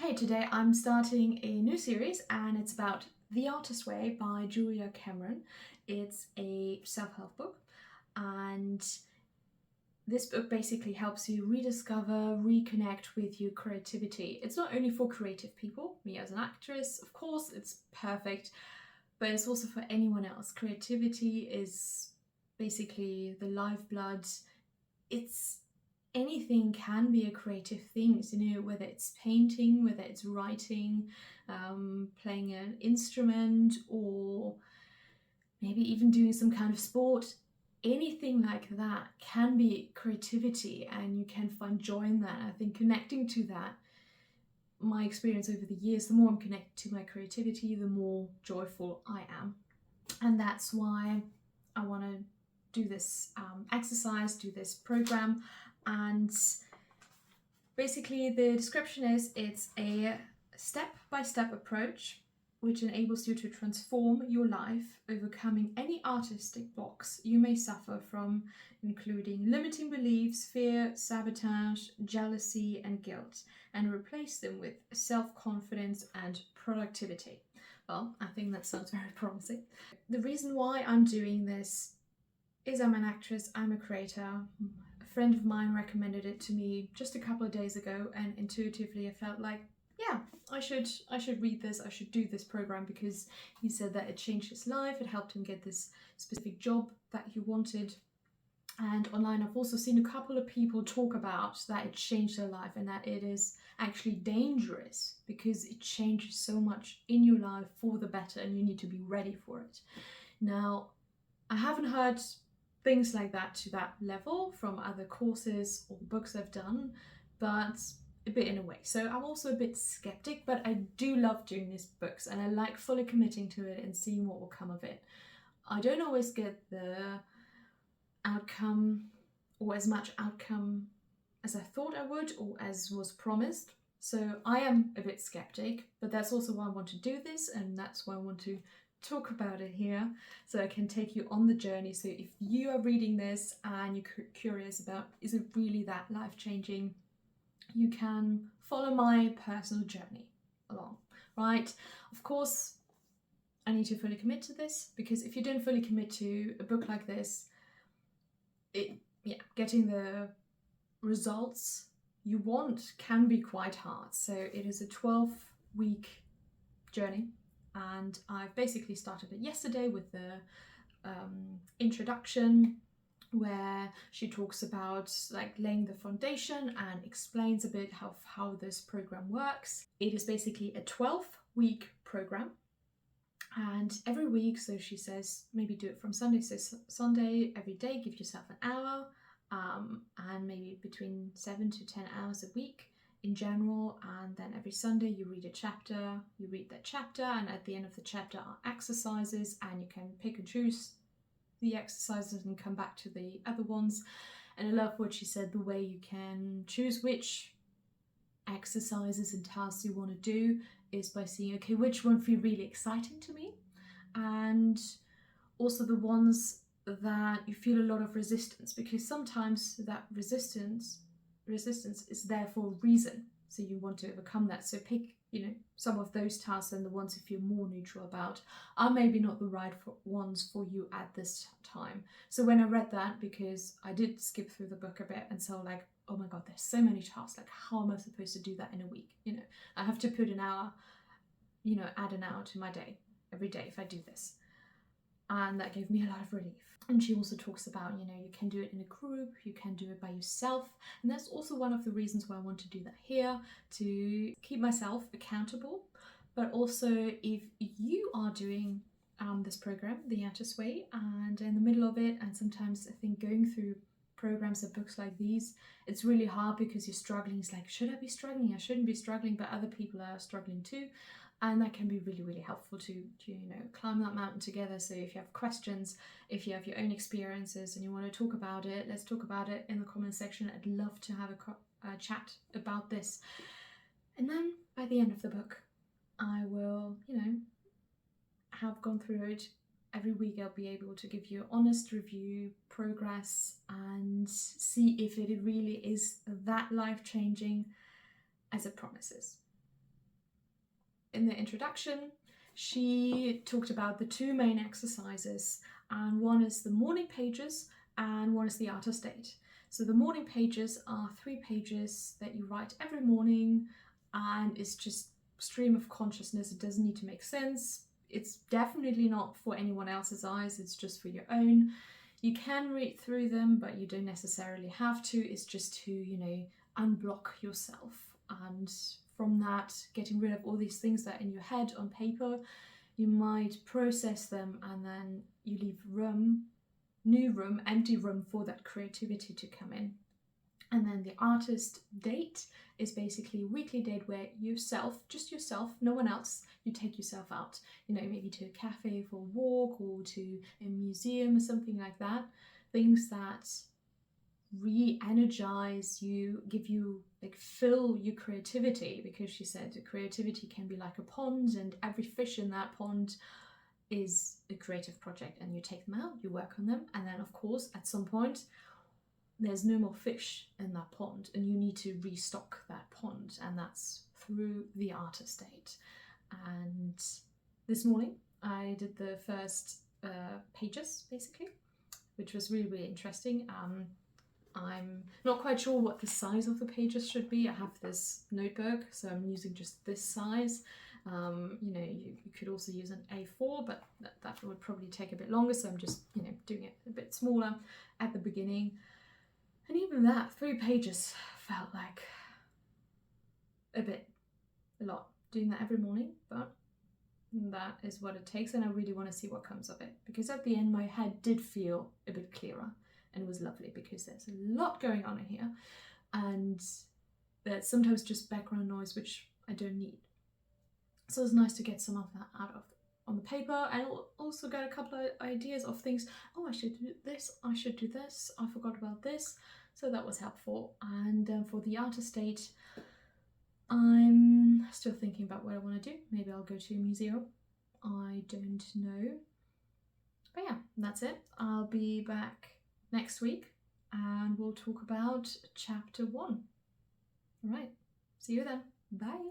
Hey, today I'm starting a new series and it's about The Artist Way by Julia Cameron. It's a self-help book and this book basically helps you rediscover, reconnect with your creativity. It's not only for creative people, me as an actress, of course, it's perfect, but it's also for anyone else. Creativity is basically the lifeblood. It's anything can be a creative thing, whether it's painting, whether it's writing, playing an instrument, or maybe even doing some kind of sport. Anything like that can be creativity and you can find joy in that. I think connecting to that, my experience over the years, the more I'm connected to my creativity, the more joyful I am. And that's why I want to do this exercise, do this program. And basically the description is it's a step-by-step approach which enables you to transform your life, overcoming any artistic blocks you may suffer from, including limiting beliefs, fear, sabotage, jealousy, and guilt, and replace them with self-confidence and productivity. Well, I think that sounds very promising. The reason why I'm doing this is I'm an actress, I'm a creator. A friend of mine recommended it to me just a couple of days ago, and intuitively I felt like, yeah, I should read this, I should do this program, because he said that it changed his life, it helped him get this specific job that he wanted. And online I've also seen a couple of people talk about that it changed their life and that it is actually dangerous because it changes so much in your life for the better and you need to be ready for it. Now, I haven't heard things like that to that level from other courses or books I've done, but a bit in a way. So I'm also a bit skeptic, but I do love doing these books and I like fully committing to it and seeing what will come of it. I don't always get the outcome or as much outcome as I thought I would or as was promised. So I am a bit skeptic, but that's also why I want to do this, and that's why I want to talk about it here so I can take you on the journey. So if you are reading this and you're curious about, is it really that life-changing, you can follow my personal journey along, right? Of course, I need to fully commit to this, because if you don't fully commit to a book like this, getting the results you want can be quite hard. So it is a 12-week journey, and I've basically started it yesterday with the introduction, where she talks about like laying the foundation and explains a bit how this program works. It is basically a 12-week program, and every week, so she says maybe do it from Sunday, so Sunday every day, give yourself an hour, and maybe between 7 to 10 hours a week in general, and then every Sunday you read a chapter, you read that chapter, and at the end of the chapter are exercises, and you can pick and choose the exercises and come back to the other ones. And I love what she said, the way you can choose which exercises and tasks you want to do is by seeing, okay, which one feel really exciting to me, and also the ones that you feel a lot of resistance, because sometimes that resistance is there for a reason, so you want to overcome that. So pick, some of those tasks, and the ones you feel more neutral about are maybe not the right ones for you at this time. So when I read that, because I did skip through the book a bit, and so like, oh my god, there's so many tasks, like how am I supposed to do that in a week? I have to put an hour, add an hour to my day every day if I do this. And that gave me a lot of relief. And she also talks about, you can do it in a group, you can do it by yourself. And that's also one of the reasons why I want to do that here, to keep myself accountable. But also, if you are doing this program, The Artist Way, and in the middle of it, and sometimes I think going through programs and books like these, it's really hard because you're struggling. It's like, should I be struggling? I shouldn't be struggling, but other people are struggling too. And that can be really, really helpful to climb that mountain together. So if you have questions, if you have your own experiences and you want to talk about it, let's talk about it in the comment section. I'd love to have a chat about this. And then by the end of the book, I will, have gone through it. Every week I'll be able to give you an honest review, progress, and see if it really is that life-changing as it promises. in the introduction, she talked about the two main exercises, and one is the morning pages and one is the artist date. So the morning pages are 3 pages that you write every morning, and it's just stream of consciousness. It doesn't need to make sense. It's definitely not for anyone else's eyes, it's just for your own. You can read through them, but you don't necessarily have to. It's just to, you know, unblock yourself, and from that, getting rid of all these things that are in your head on paper, you might process them, and then you leave empty room for that creativity to come in. And then the artist date is basically a weekly date where just yourself, no one else, you take yourself out, you know, maybe to a cafe for a walk or to a museum or something like that. Things that re-energize you, give you, like, fill your creativity, because she said the creativity can be like a pond, and every fish in that pond is a creative project, and you take them out, you work on them, and then of course at some point there's no more fish in that pond and you need to restock that pond, and that's through the artist date. And this morning I did the first pages basically, which was really, really interesting. I'm not quite sure what the size of the pages should be. I have this notebook, so I'm using just this size. You know, you could also use an A4, but that would probably take a bit longer, so I'm just, you know, doing it a bit smaller at the beginning. And even that, 3 pages felt like a lot, doing that every morning, but that is what it takes, and I really want to see what comes of it, because at the end my head did feel a bit clearer, and it was lovely because there's a lot going on in here, and there's sometimes just background noise which I don't need. So it's nice to get some of that out of on the paper, and also get a couple of ideas of things. Oh, I should do this, I should do this, I forgot about this. So that was helpful. And for the artist date, I'm still thinking about what I want to do. Maybe I'll go to a museum. I don't know. But yeah, that's it. I'll be back next week and we'll talk about chapter 1. All right, see you then. Bye.